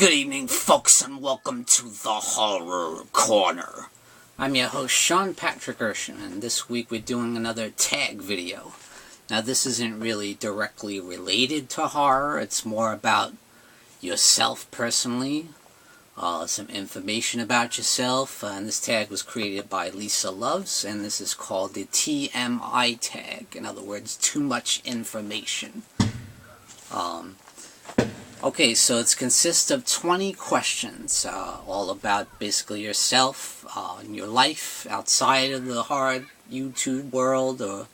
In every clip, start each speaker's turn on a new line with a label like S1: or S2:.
S1: Good evening, folks, and welcome to the Horror Corner. I'm your host, Sean Patrick Erschen, and this week we're doing another tag video. Now, this isn't really directly related to horror. It's more about yourself personally, some information about yourself, and this tag was created by Lisa Loves, and this is called the TMI tag. In other words, too much information. Okay, so it consists of 20 questions, all about basically yourself, and your life outside of the horror YouTube world, or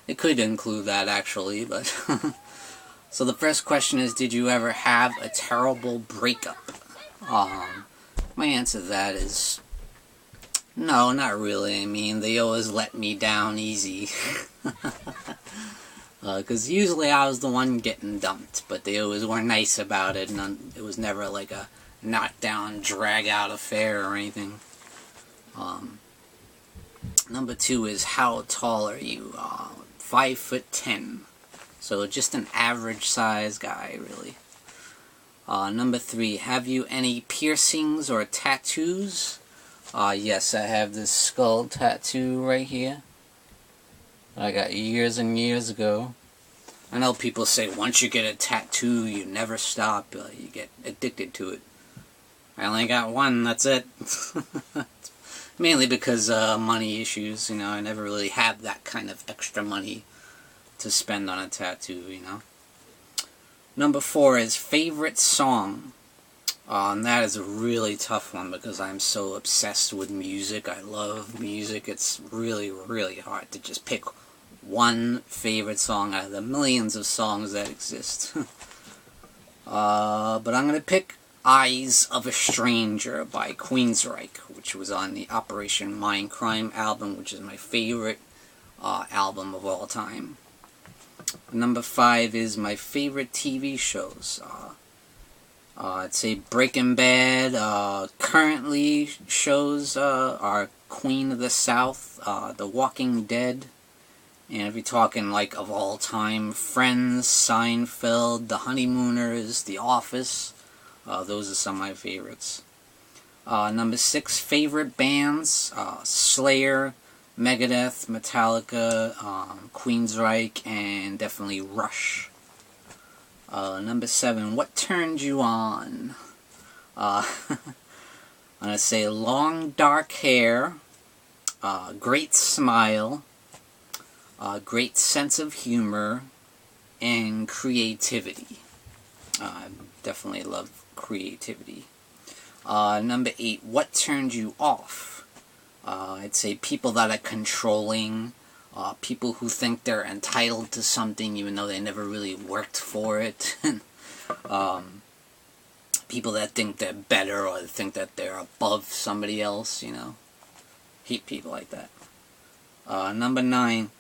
S1: it could include that actually, but so the first question is, did you ever have a terrible breakup? My answer to that is, no, not really. I mean, they always let me down easy. Because usually I was the one getting dumped, but they always were nice about it, and it was never like a knockdown, drag-out affair or anything. Number 2 is, how tall are you? 5'10". So just an average size guy, really. Number 3, have you any piercings or tattoos? Yes, I have this skull tattoo right here. I got years and years ago. I know people say once you get a tattoo, you never stop. You get addicted to it. I only got one, that's it. Mainly because money issues, you know. I never really have that kind of extra money to spend on a tattoo, you know. Number 4 is favorite song. And that is a really tough one because I'm so obsessed with music. I love music. It's really, really hard to just pick one favorite song out of the millions of songs that exist. But I'm going to pick Eyes of a Stranger by Queensryche, which was on the Operation Mindcrime album, which is my favorite album of all time. Number 5 is my favorite TV shows. I'd say Breaking Bad. Currently shows are Queen of the South, The Walking Dead, and if you're talking like of all time, Friends, Seinfeld, The Honeymooners, The Office. Those are some of my favorites. Number 6, favorite bands: Slayer, Megadeth, Metallica, Queensryche, and definitely Rush. Number 7, what turned you on? I'm going to say long dark hair, great smile, great sense of humor, and creativity. Definitely love creativity. Number 8, what turned you off? I'd say people that are controlling, people who think they're entitled to something even though they never really worked for it. People that think they're better or think that they're above somebody else, you know. Hate people like that. Number 9,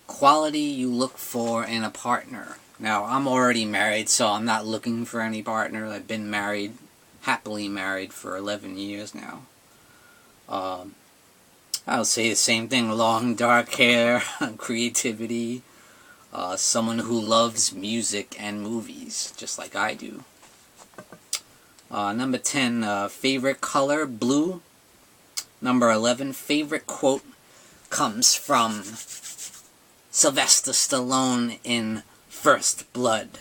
S1: quality you look for in a partner. Now, I'm already married, so I'm not looking for any partner. I've been married, happily married for 11 years now. I'll say the same thing: long dark hair, creativity, someone who loves music and movies, just like I do. Number 10, favorite color: blue. Number 11, favorite quote comes from Sylvester Stallone in First Blood.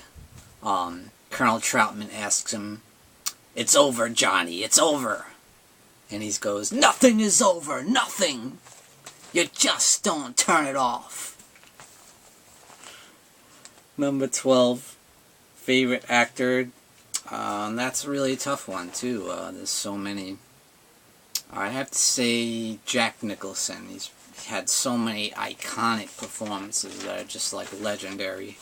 S1: Colonel Troutman asks him, "It's over, Johnny, it's over." And he goes, "Nothing is over, nothing. You just don't turn it off." Number 12, favorite actor. That's a really tough one, too. There's so many. I have to say Jack Nicholson. He's had so many iconic performances that are just like legendary.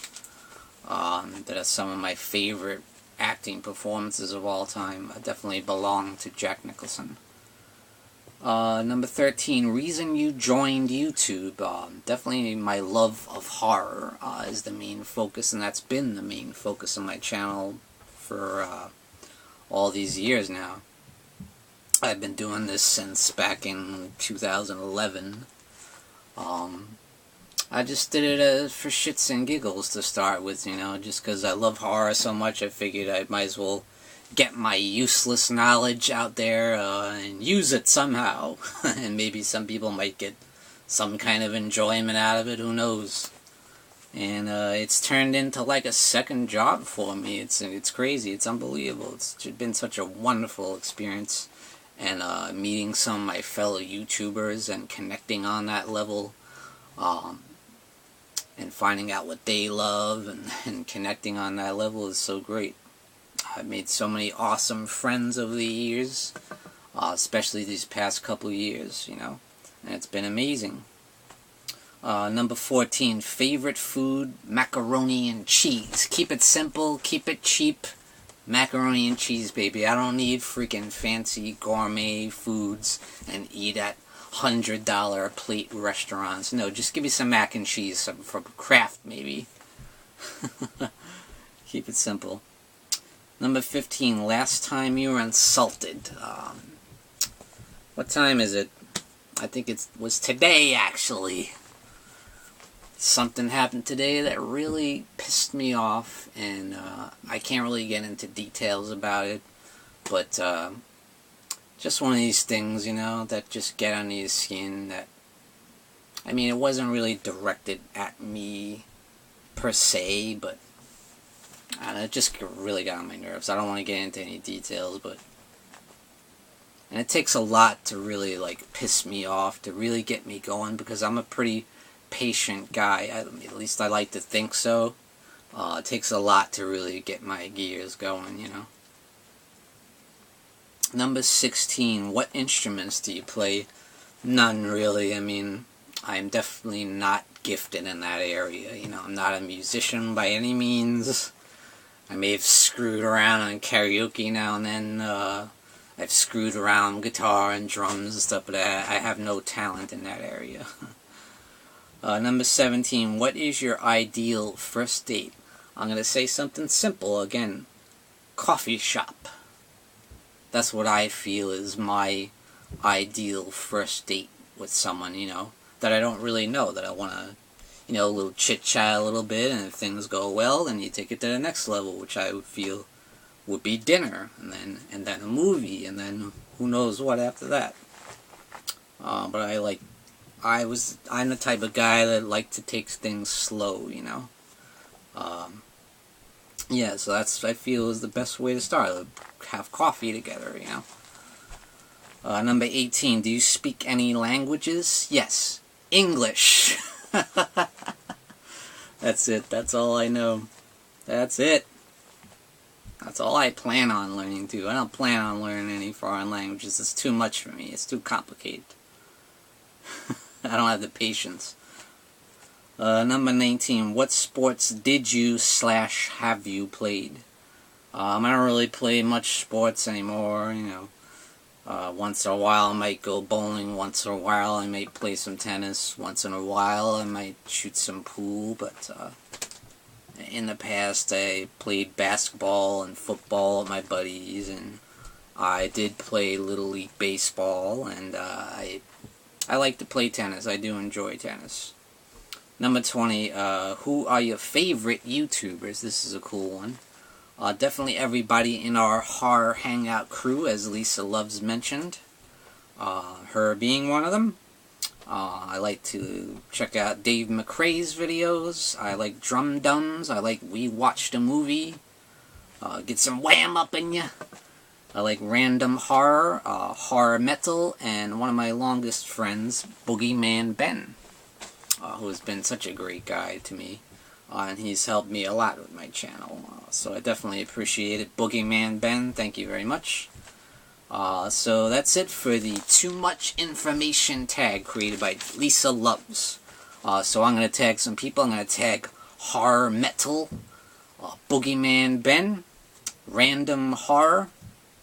S1: That are some of my favorite acting performances of all time. I definitely belong to Jack Nicholson. Number 13, reason you joined YouTube. Definitely my love of horror is the main focus, and that's been the main focus of my channel for all these years now. I've been doing this since back in 2011. I just did it for shits and giggles to start with, you know, just because I love horror so much. I figured I might as well get my useless knowledge out there and use it somehow. And maybe some people might get some kind of enjoyment out of it, who knows. And it's turned into like a second job for me. It's crazy. It's unbelievable. It's been such a wonderful experience. And meeting some of my fellow YouTubers and connecting on that level. And finding out what they love and connecting on that level is so great. I've made so many awesome friends over the years, especially these past couple of years, you know, and it's been amazing. Number 14, favorite food, macaroni and cheese. Keep it simple, keep it cheap. Macaroni and cheese, baby. I don't need freaking fancy gourmet foods and eat at $100 a plate restaurants. No, just give me some mac and cheese, some from Kraft, maybe. Keep it simple. Number 15, last time you were insulted. What time is it? I think it was today, actually. Something happened today that really pissed me off, and I can't really get into details about it, but just one of these things, you know, that just get under your skin. That, I mean, it wasn't really directed at me per se, but it just really got on my nerves. I don't want to get into any details, but, and it takes a lot to really like piss me off, to really get me going, because I'm a pretty patient guy. At least I like to think so. It takes a lot to really get my gears going, you know. Number 16, what instruments do you play? None, really. I mean, I'm definitely not gifted in that area, you know. I'm not a musician by any means. I may have screwed around on karaoke now and then. I've screwed around guitar and drums and stuff, but I have no talent in that area. Number 17, what is your ideal first date? I'm going to say something simple again. Coffee shop. That's what I feel is my ideal first date with someone, you know, that I don't really know, that I want to, you know, a little chit-chat a little bit, and if things go well, then you take it to the next level, which I would feel would be dinner, and then a movie, and then who knows what after that. But I'm the type of guy that liked to take things slow, you know. Yeah, so that's, I feel, is the best way to start. Have coffee together, you know. Number 18, do you speak any languages? Yes. English. That's it. That's all I know. That's it. That's all I plan on learning, too. I don't plan on learning any foreign languages. It's too much for me. It's too complicated. I don't have the patience. Number 19, what sports did you / have you played? I don't really play much sports anymore, you know. Once in a while I might go bowling, once in a while I might play some tennis, once in a while I might shoot some pool, but in the past I played basketball and football with my buddies, and I did play Little League Baseball, and I like to play tennis. I do enjoy tennis. Number 20, who are your favorite YouTubers? This is a cool one. Definitely everybody in our horror hangout crew, as Lisa Loves mentioned. Her being one of them. I like to check out Dave McRae's videos. I like Drum Dumbs. I like We Watched a Movie. Get some wham up in ya. I like Random Horror, HorrorMetal, and one of my longest friends, Boogeyman Ben, who has been such a great guy to me. And he's helped me a lot with my channel. So I definitely appreciate it. Boogeyman Ben, thank you very much. So that's it for the Too Much Information tag created by Lisa Loves. So I'm going to tag some people. I'm going to tag HorrorMetal, Boogeyman Ben, Random Horror,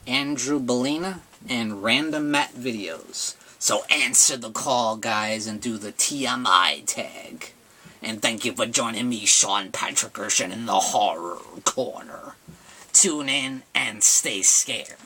S1: ANDREWBALLINA, and Random Matt Videos. So answer the call, guys, and do the TMI tag. And thank you for joining me, Sean Patrick Erschen, in the Horror Corner. Tune in and stay scared.